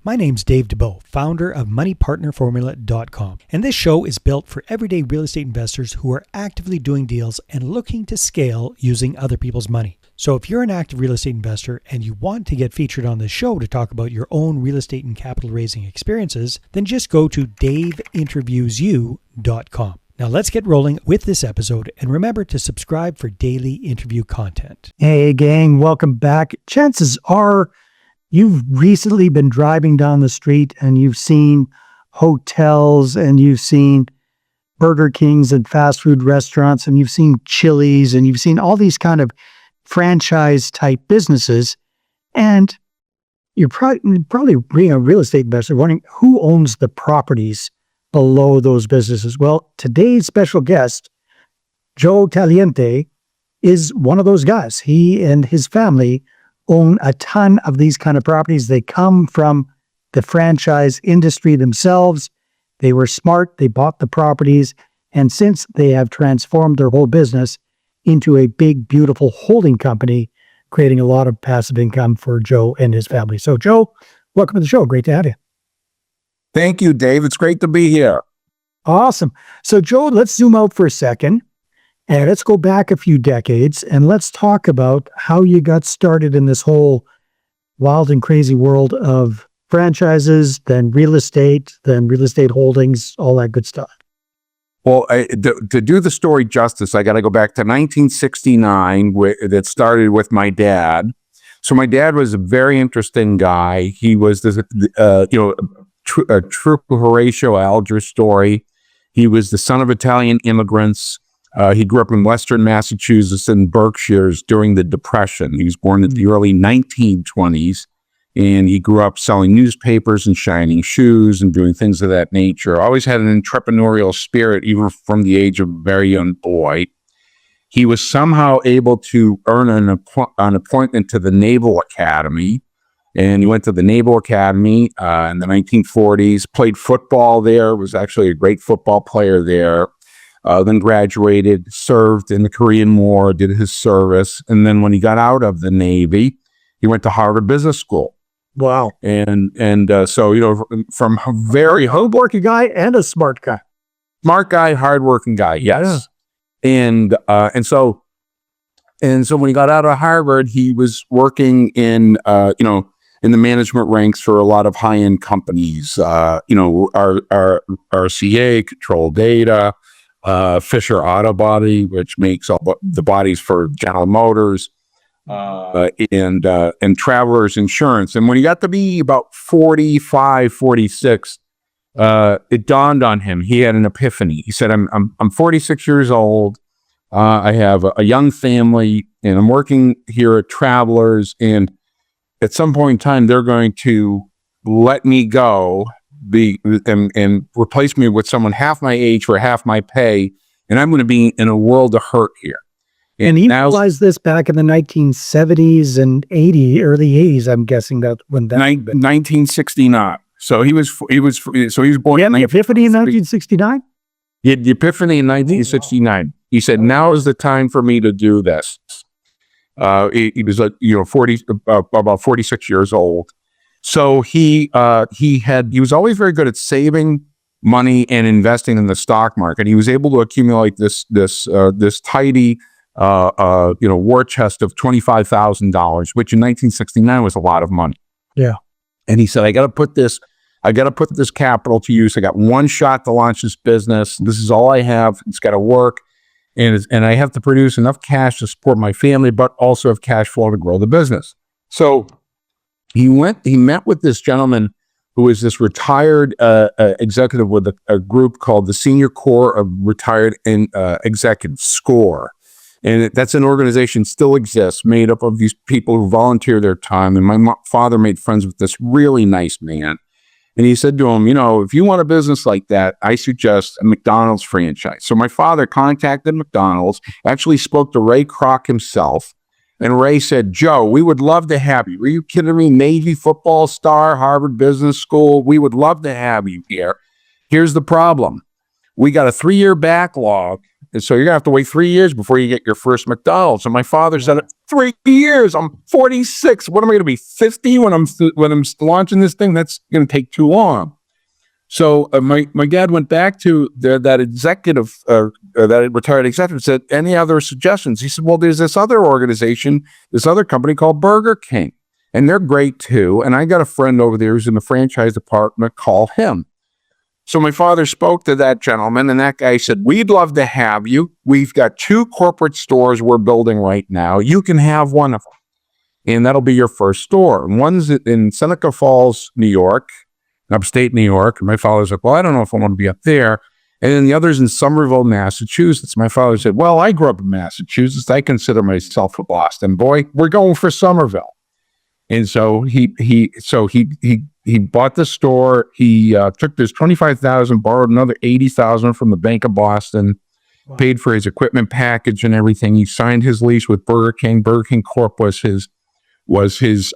My name's Dave DeBow, founder of MoneyPartnerFormula.com, and this show is built for everyday real estate investors who are actively doing deals and looking to scale using other people's money. So if you're an active real estate investor and you want to get featured on this show to talk about your own real estate and capital raising experiences, then just go to daveinterviewyou.com. Now let's get rolling with this episode, and remember to subscribe for daily interview content. Hey gang, welcome back. Chances are you've recently been driving down the street and you've seen hotels and you've seen Burger Kings and fast food restaurants and you've seen Chili's and you've seen all these kind of franchise type businesses, and you're probably being a real estate investor wondering who owns the properties below those businesses. Well, today's special guest, Joe Tagliente, is one of those guys. He and his family own a ton of these kind of properties. They come from the franchise industry themselves. They were smart. They bought the properties. And since they have transformed their whole business into a big, beautiful holding company, creating a lot of passive income for Joe and his family. So Joe, welcome to the show. Great to have you. Thank you, Dave. It's great to be here. Awesome. So Joe, let's zoom out for a second and let's go back a few decades and let's talk about how you got started in this whole wild and crazy world of franchises, then real estate holdings, all that good stuff. Well, to do the story justice, I got to go back to 1969, that started with my dad. So my dad was a very interesting guy. He was this, a true Horatio Alger story. He was the son of Italian immigrants. He grew up in Western Massachusetts and Berkshires during the Depression. He was born in the early 1920s, and he grew up selling newspapers and shining shoes and doing things of that nature. Always had an entrepreneurial spirit, even from the age of a very young boy. He was somehow able to earn an appointment to the Naval Academy. And he went to the Naval Academy in the 1940s, played football there, was actually a great football player there, then graduated, served in the Korean War, did his service. And then when he got out of the Navy, he went to Harvard Business School. Wow. So, from a very hardworking guy and a smart guy. Smart guy, hardworking guy, yes. Yeah. And so when he got out of Harvard, he was working in the management ranks for a lot of high-end companies, RCA, Control Data, Fisher Auto Body, which makes all the bodies for General Motors, and Travelers Insurance. And when he got to be about 45, 46, it dawned on him. He had an epiphany. He said, I'm 46 years old. I have a young family, and I'm working here at Travelers, and at some point in time, they're going to let me go and replace me with someone half my age for half my pay, and I'm going to be in a world of hurt here. And he realized this back in the 1970s and early 80s. I'm guessing that when that 1969. So he was born. Yeah, the epiphany in 1969. He had the epiphany in 1969. He said, "Now is the time for me to do this." He was about 46 years old. So he was always very good at saving money and investing in the stock market. He was able to accumulate this tidy war chest of $25,000, which in 1969 was a lot of money. Yeah. And he said, I got to put this capital to use. I got one shot to launch this business. This is all I have. It's got to work. And I have to produce enough cash to support my family, but also have cash flow to grow the business. So he met with this gentleman who was this retired executive with a group called the Senior Corps of Retired Executives, SCORE. And that's an organization still exists, made up of these people who volunteer their time. And my father made friends with this really nice man. And he said to him, if you want a business like that, I suggest a McDonald's franchise. So my father contacted McDonald's, actually spoke to Ray Kroc himself. And Ray said, Joe, we would love to have you. Are you kidding me? Navy football star, Harvard Business School. We would love to have you here. Here's the problem. We got a 3-year backlog. And so you're going to have to wait 3 years before you get your first McDonald's. And my father said, 3 years. I'm 46. What am I going to be, 50 when I'm launching this thing? That's going to take too long. So my dad went back to that executive, that retired executive, said, any other suggestions? He said, well, there's this other organization, this other company called Burger King, and they're great too. And I got a friend over there who's in the franchise department, call him. So my father spoke to that gentleman, and that guy said, we'd love to have you. We've got 2 corporate stores we're building right now. You can have one of them, and that'll be your first store. And one's in Seneca Falls, New York, upstate New York. And my father's like, well, I don't know if I want to be up there. And then the other's in Somerville, Massachusetts. My father said, well, I grew up in Massachusetts. I consider myself a Boston boy. We're going for Somerville. And so he bought the store. He took this $25,000, borrowed another $80,000 from the Bank of Boston, paid for his equipment package and everything. He signed his lease with Burger King. Burger King Corp was his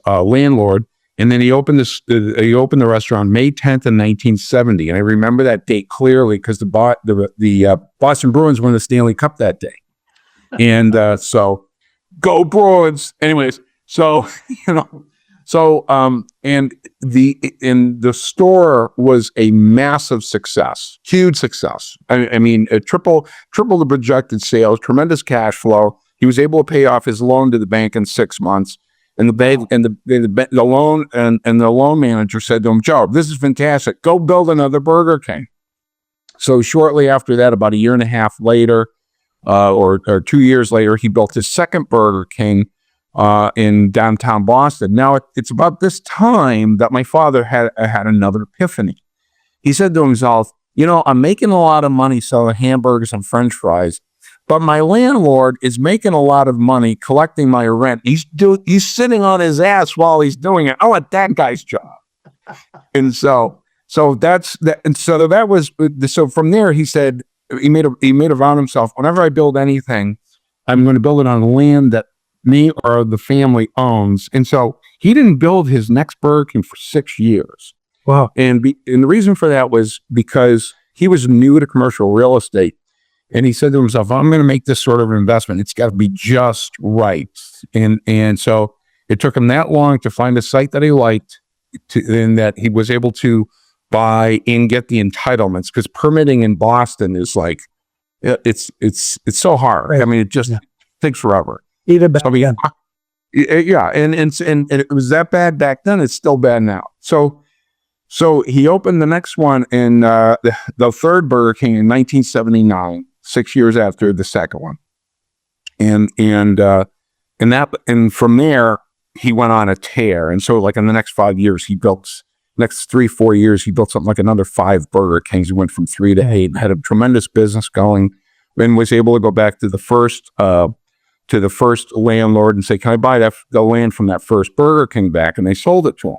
landlord. And then he opened the restaurant May 10th in 1970. And I remember that date clearly because the Boston Bruins won the Stanley Cup that day. And so go Bruins. Anyways, so, and the store was a massive success, huge success. I mean, triple the projected sales, tremendous cash flow. He was able to pay off his loan to the bank in 6 months. And the bank and the loan manager said to him, Joe, this is fantastic. Go build another Burger King. So shortly after that, about a year and a half later, or 2 years later, he built his second Burger King in downtown Boston. Now, it's about this time that my father had another epiphany. He said to himself, I'm making a lot of money selling hamburgers and French fries, but my landlord is making a lot of money collecting my rent. He's sitting on his ass while he's doing it. I want that guy's job. And so that's that. And so that was, so from there, he said, he made a vow to himself, whenever I build anything, I'm going to build it on land that me or the family owns. And so he didn't build his next Burger King for 6 years. Wow. And the reason for that was because he was new to commercial real estate. And he said to himself, I'm going to make this sort of investment. It's got to be just right. And so it took him that long to find a site that he liked, and that he was able to buy and get the entitlements, because permitting in Boston is like, it's so hard. Right. I mean, it just takes forever. Even back then. Yeah. And it was that bad back then. It's still bad now. So he opened the next one in the third Burger King in 1979. 6 years after the second one. And from there, he went on a tear. And so like in the next 5 years, next 3-4 years, he built something like another 5 Burger Kings. He went from 3 to 8, had a tremendous business going, and was able to go back to the first landlord and say, can I buy the land from that first Burger King back? And they sold it to him.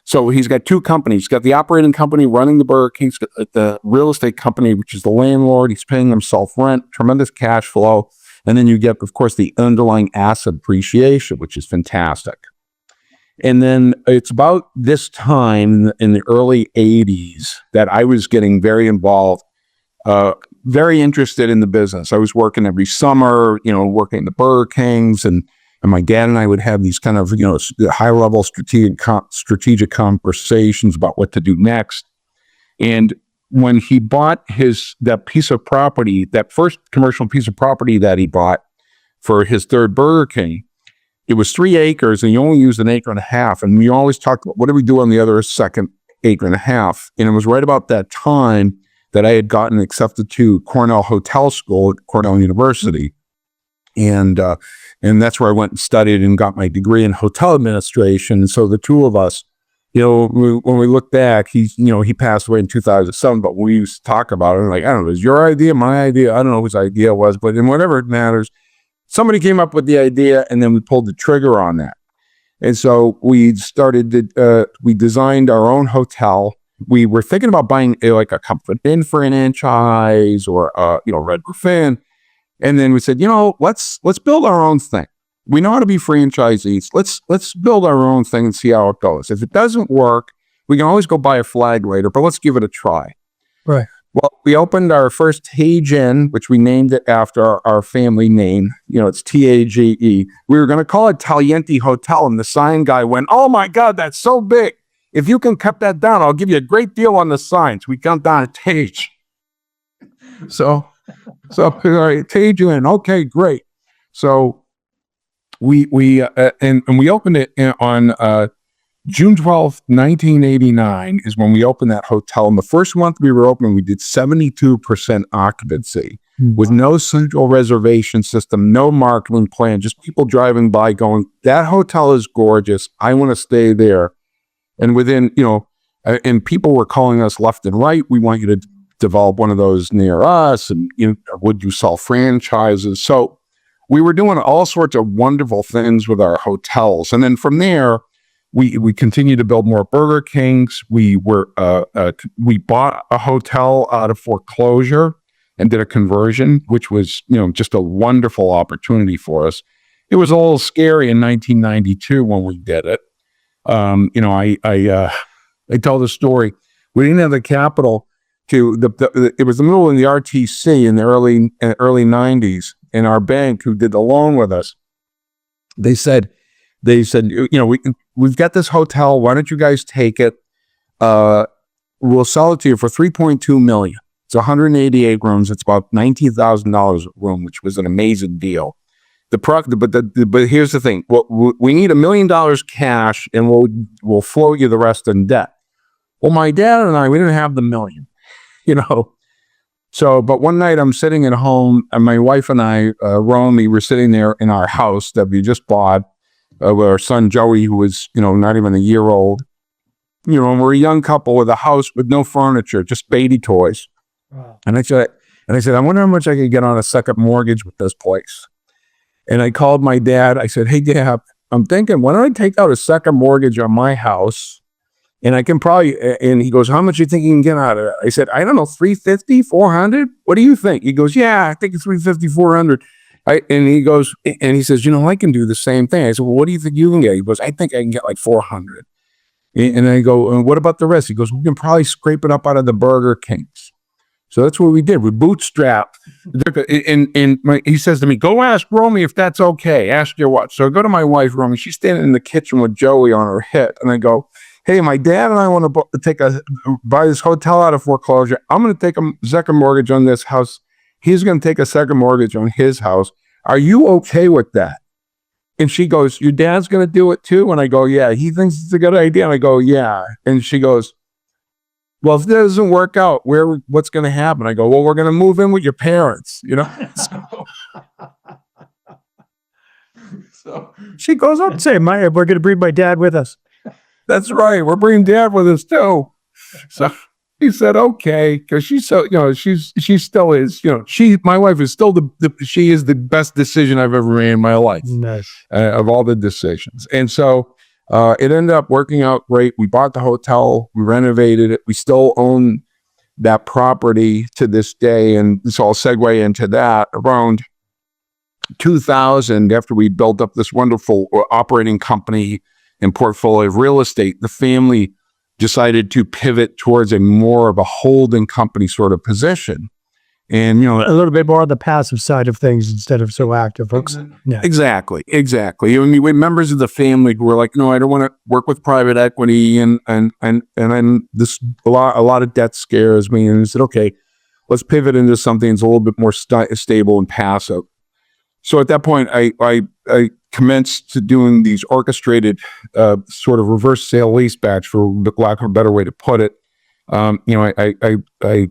So he's got 2 companies. He's got the operating company running the Burger King, the real estate company, which is the landlord. He's paying himself rent, tremendous cash flow. And then you get, of course, the underlying asset appreciation, which is fantastic. And then it's about this time in the early 80s that I was getting very involved, very interested in the business. I was working every summer, working in the Burger Kings, and my dad and I would have these kind of, high-level strategic conversations about what to do next. And when he bought that piece of property, that first commercial piece of property that he bought for his third Burger King, it was 3 acres, and he only used 1.5 acres. And we always talked about, what do we do on the other second 1.5 acres? And it was right about that time that I had gotten accepted to Cornell Hotel School at Cornell University. And that's where I went and studied and got my degree in hotel administration. And so the two of us, when we look back, he passed away in 2007, but we used to talk about it. Like, I don't know, it was your idea, my idea. I don't know whose idea it was, but in whatever it matters, somebody came up with the idea, and then we pulled the trigger on that. And so we designed our own hotel. We were thinking about buying like a Comfort Inn franchise or, Red Roof Inn. And then we said, let's build our own thing. We know how to be franchisees. Let's build our own thing and see how it goes. If it doesn't work, we can always go buy a flag later, but let's give it a try. Right. Well, we opened our first Tage Inn, which we named it after our family name. It's Tage. We were going to call it Tagliente Hotel, and the sign guy went, "Oh my God, that's so big. If you can cut that down, I'll give you a great deal on the signs." We cut down a Tage. So all right, Tage Inn. Okay, great. So we opened it on June 12th, 1989 is when we opened that hotel. And the first month we were open, we did 72% occupancy with no central reservation system, no marketing plan, just people driving by going, "That hotel is gorgeous. I want to stay there." And within, and people were calling us left and right. "We want you to develop one of those near us. And would you sell franchises?" So we were doing all sorts of wonderful things with our hotels. And then from there, we continued to build more Burger Kings. We bought a hotel out of foreclosure and did a conversion, which was, just a wonderful opportunity for us. It was a little scary in 1992 when we did it. I tell the story. We didn't have the capital it was the middle of the RTC in the early 90s, and our bank, who did the loan with us, they said, we've got this hotel. Why don't you guys take it? We'll sell it to you for $3.2 million. It's 188 rooms. It's about $19,000 a room, which was an amazing deal. But here's the thing. We need $1 million cash, and we'll float you the rest in debt. Well, my dad and I, we didn't have the million, So, but one night I'm sitting at home, and my wife and I, Romy, were sitting there in our house that we just bought. With our son Joey, who was, not even a year old, and we're a young couple with a house with no furniture, just baby toys. Wow. And I said, I wonder how much I could get on a second mortgage with this place. And I called my dad. I said, "Hey, Dad, I'm thinking, why don't I take out a second mortgage on my house? And I can probably," and he goes, "How much you think you can get out of it?" I said, "I don't know, 350, 400. What do you think?" He goes, "Yeah, I think it's 350, 400. And he goes, and he says, "I can do the same thing." I said, "Well, what do you think you can get?" He goes, "I think I can get like 400. And I go, "And what about the rest?" He goes, "We can probably scrape it up out of the Burger Kings." So that's what we did. We bootstrapped. He says to me, "Go ask Romy if that's okay. Ask your what." So I go to my wife, Romy. She's standing in the kitchen with Joey on her hip. And I go, "Hey, my dad and I want to buy this hotel out of foreclosure. I'm going to take a second mortgage on this house. He's going to take a second mortgage on his house. Are you okay with that?" And she goes, "Your dad's going to do it too?" And I go, "Yeah, he thinks it's a good idea." And I go, "Yeah." And she goes, "Well, if it doesn't work out, what's going to happen?" I go, "Well, we're going to move in with your parents, So she goes, "Oh, Say, we're going to bring my dad with us." That's right. We're bringing Dad with us too." So he said, "Okay," because she's so, she still is, my wife is still she is the best decision I've ever made in my life. Nice. Of all the decisions. And so it ended up working out great. We bought the hotel, we renovated it. We still own that property to this day. And so I'll segue into that. Around 2000, after we built up this wonderful operating company and portfolio of real estate, the family decided to pivot towards a more of a holding company sort of position. And, a little bit more on the passive side of things instead of so active. Yeah. Exactly. I mean, we had members of the family who were like, "No, I don't want to work with private equity. And this, a lot of debt scares me." And I said, "Okay, let's pivot into something that's a little bit more stable and passive." So at that point, I commenced to doing these orchestrated sort of reverse sale leasebacks, for lack of a better way to put it. I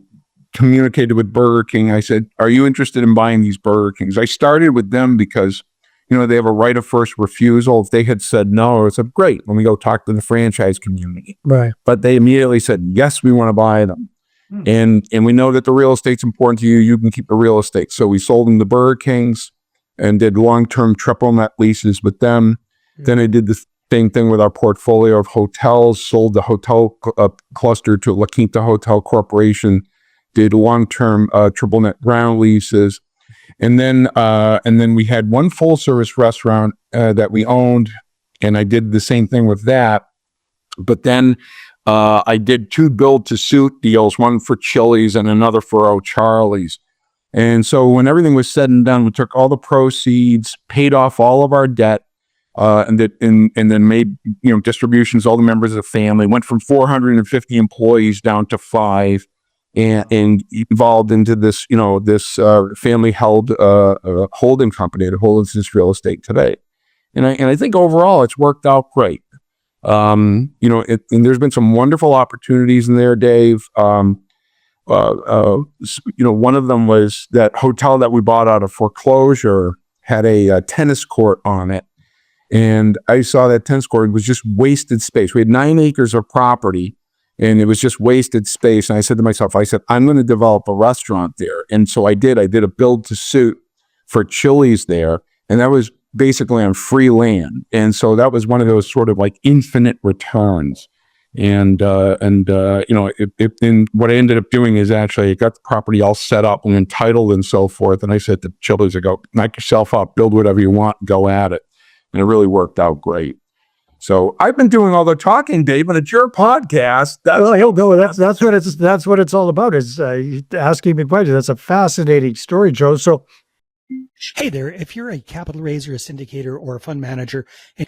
communicated with Burger King. I said, "Are you interested in buying these Burger Kings?" I started with them because, they have a right of first refusal. If they had said no, I said, "Great, let me go talk to the franchise community." Right. But they immediately said, "Yes, we want to buy them." And we know that the real estate's important to you. You can keep the real estate. So we sold them the Burger Kings and did long-term triple net leases with them. Then I did the same thing with our portfolio of hotels, sold the hotel cluster to La Quinta Hotel Corporation, did long-term triple net ground leases. And then we had one full-service restaurant that we owned, and I did the same thing with that. But then I did 2 build-to-suit deals, one for Chili's and another for O'Charlie's. And so when everything was said and done, we took all the proceeds, paid off all of our debt, and then made distributions to all the members of the family. Went from 450 employees down to 5, and evolved into this family held holding company that holds this real estate today. And I think overall it's worked out great. And there's been some wonderful opportunities in there, Dave. One of them was that hotel that we bought out of foreclosure had a tennis court on it. And I saw that tennis court was just wasted space. We had 9 acres of property and it was just wasted space. And I said to myself, I'm going to develop a restaurant there. And so I did a build to suit for Chili's there. And that was basically on free land. And so that was one of those sort of like infinite returns. And what I ended up doing is actually I got the property all set up and entitled and so forth. And I said to Chili's, I go, knock yourself up, build whatever you want, go at it. And it really worked out great. So I've been doing all the talking, Dave, and it's your podcast. That's what it's all about, is asking me questions. That's a fascinating story, Joe. So, hey there, if you're a capital raiser, a syndicator, or a fund manager,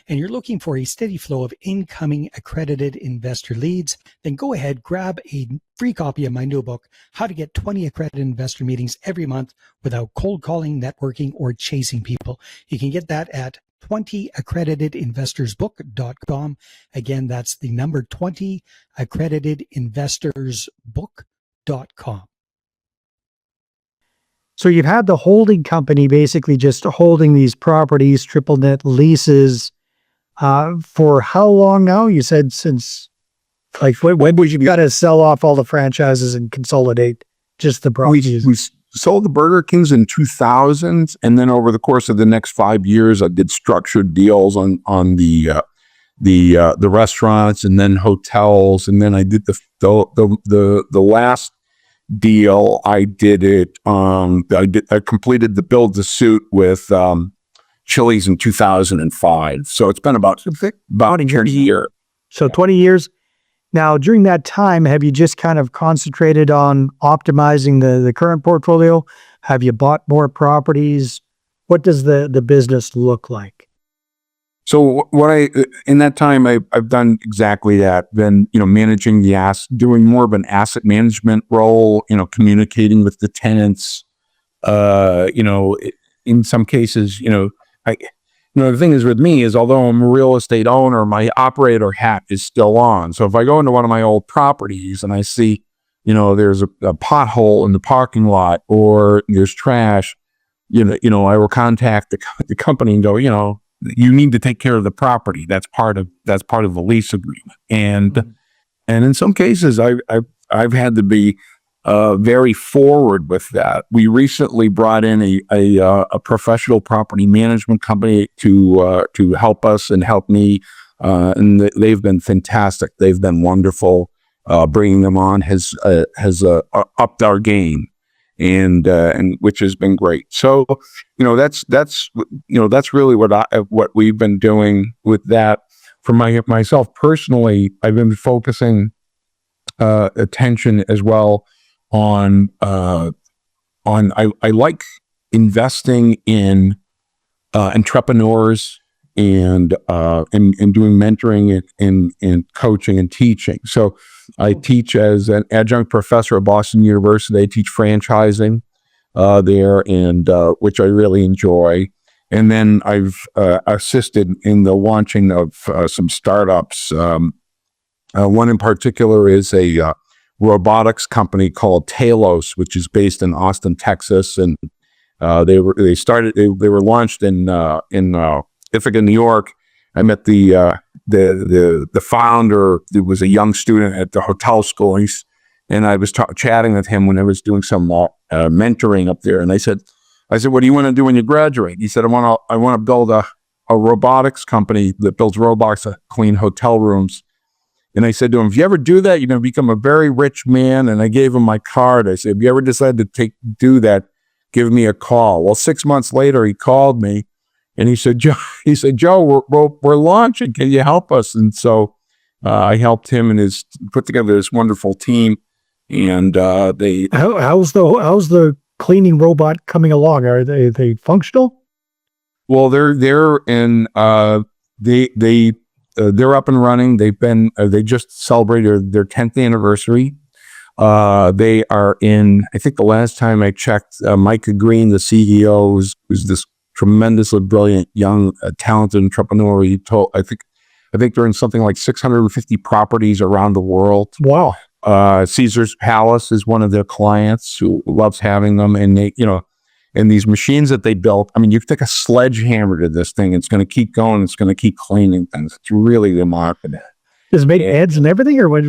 and you're looking for a steady flow of incoming accredited investor leads, then go ahead, grab a free copy of my new book, How to Get 20 Accredited Investor Meetings Every Month Without Cold Calling, Networking, or Chasing People. You can get that at 20accreditedinvestorsbook.com. Again, that's the number 20accreditedinvestorsbook.com. So you've had the holding company basically just holding these properties, triple net leases, for how long now? You said since, like, when would you got to sell off all the franchises and consolidate just the properties? We sold the Burger Kings in 2000, and then over the course of the next 5 years, I did structured deals on the restaurants and then hotels, and then I did the last deal. I did it. I completed the build to suit with Chili's in 2005. So it's been about 20 years. So 20 years. Now, during that time, have you just kind of concentrated on optimizing the current portfolio? Have you bought more properties? What does the business look like? So in that time, I've done exactly that. Been, managing the asset, doing more of an asset management role, communicating with the tenants. In some cases, the thing is with me is, although I'm a real estate owner, my operator hat is still on. So if I go into one of my old properties and I see, there's a pothole in the parking lot or there's trash, I will contact the company and go, you need to take care of the property. That's part of the lease agreement. And in some cases, I've had to be very forward with that. We recently brought in a professional property management company to help us and help me, and they've been fantastic. They've been wonderful. Bringing them on has upped our game, and which has been great. So that's really what we've been doing with that. For myself personally, I've been focusing attention as well on I like investing in entrepreneurs and doing mentoring and coaching and teaching. So I teach as an adjunct professor at Boston University. I teach franchising there, and which I really enjoy. And then I've assisted in the launching of some startups. One in particular is a robotics company called Talos, which is based in Austin, Texas, and they were launched in Ithaca, New York. I met the founder. There was a young student at the hotel school, and I was chatting with him when I was doing some mentoring up there. And I said, "What do you want to do when you graduate?" He said, "I want to build a robotics company that builds robots that clean hotel rooms." And I said to him, "If you ever do that, you're going to become a very rich man." And I gave him my card. I said, "If you ever decide to do that, give me a call." Well, 6 months later, he called me, and he said, "Joe, we're launching. Can you help us?" And so I helped him and his put together this wonderful team, and they How's the cleaning robot coming along? Are they functional? well they're in they're up and running. They've been they just celebrated their 10th anniversary. They are in, I think the last time I checked, Micah Green, the CEO, was this tremendously brilliant, young, talented entrepreneur. He told, I think they're in something like 650 properties around the world. Wow. Caesar's Palace is one of their clients who loves having them. And they, and these machines that they built, I mean, you take a sledgehammer to this thing, it's going to keep going. It's going to keep cleaning things. It's really remarkable. Does it make beds and everything, or what?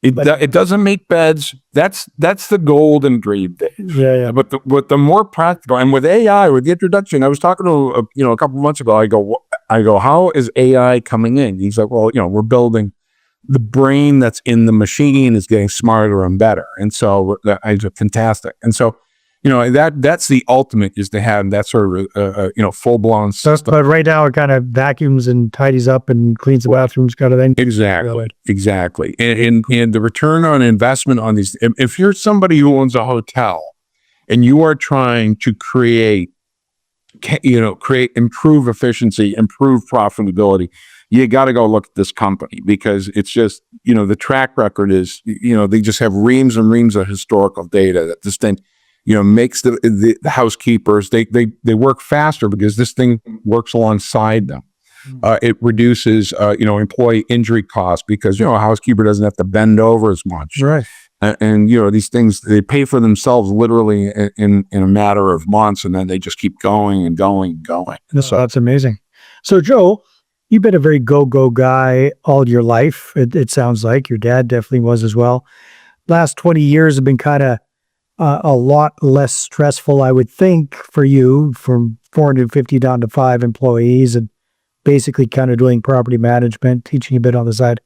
It doesn't make beds. That's the golden dream days. Yeah. But the more practical, and with AI, with the introduction, I was talking to a couple of months ago. I go, how is AI coming in? He's like, well, we're building the brain that's in the machine is getting smarter and better, and so it's fantastic. And so, that's the ultimate, is to have that sort of full blown system. But right now it kind of vacuums and tidies up and cleans the bathrooms, kind of thing. Exactly. And the return on investment on these, if you're somebody who owns a hotel and you are trying to create, improve efficiency, improve profitability, you got to go look at this company, because it's just, the track record is, they just have reams and reams of historical data that this thing, makes the housekeepers, they work faster because this thing works alongside them. It reduces, employee injury costs, because, a housekeeper doesn't have to bend over as much. Right. And these things, they pay for themselves literally in a matter of months, and then they just keep going and going and going. So that's amazing. So Joe, you've been a very go guy all your life. It sounds like your dad definitely was as well. Last 20 years have been kind of a lot less stressful, I would think, for you, from 450 down to 5 employees, and basically kind of doing property management, teaching a bit on the side.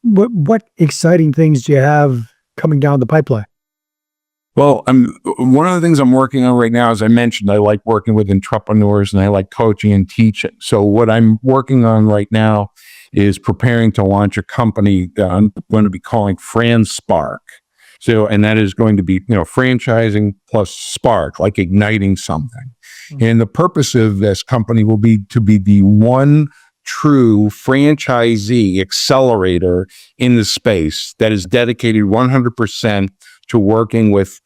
What exciting things do you have coming down the pipeline? Well, one of the things I'm working on right now, as I mentioned, I like working with entrepreneurs and I like coaching and teaching. So what I'm working on right now is preparing to launch a company that I'm going to be calling FranSpark. So, and that is going to be, franchising plus spark, like igniting something. Mm-hmm. And the purpose of this company will be to be the one true franchisee accelerator in the space that is dedicated 100% to working with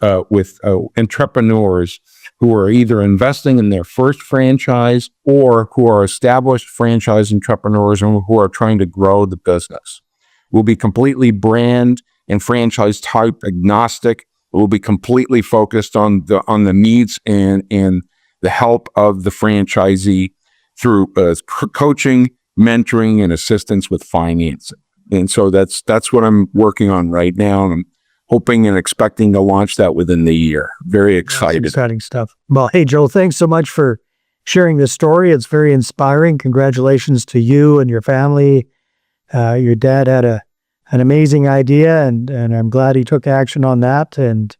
entrepreneurs who are either investing in their first franchise or who are established franchise entrepreneurs and who are trying to grow the business. We'll be completely brand and franchise type agnostic. We'll be completely focused on the needs and the help of the franchisee through coaching, mentoring, and assistance with financing. And so that's what I'm working on right now. And I'm hoping and expecting to launch that within the year. Very excited. That's exciting stuff. Well, hey, Joe, thanks so much for sharing this story. It's very inspiring. Congratulations to you and your family. Your dad had an amazing idea, and I'm glad he took action on that, and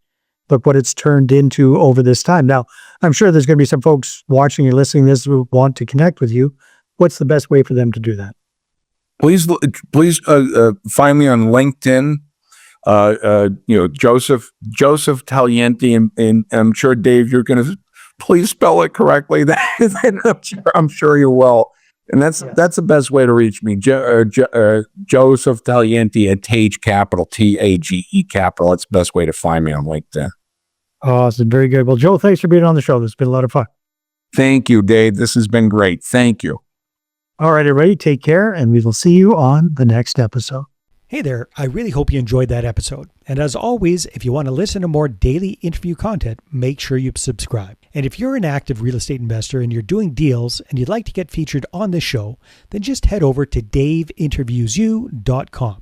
look what it's turned into over this time. Now, I'm sure there's going to be some folks watching or listening to this who want to connect with you. What's the best way for them to do that? Please find me on LinkedIn. Joseph Tagliente, and I'm sure, Dave, you're going to please spell it correctly. I'm sure you will. And that's the best way to reach me. Joseph Tagliente at Tage Capital, TAGE Capital. That's the best way to find me on LinkedIn. Awesome. Very good. Well, Joe, thanks for being on the show. This has been a lot of fun. Thank you, Dave. This has been great. Thank you. All right, everybody, take care, and we will see you on the next episode. Hey there, I really hope you enjoyed that episode. And as always, if you want to listen to more daily interview content, make sure you subscribe. And if you're an active real estate investor and you're doing deals and you'd like to get featured on this show, then just head over to daveinterviewsyou.com.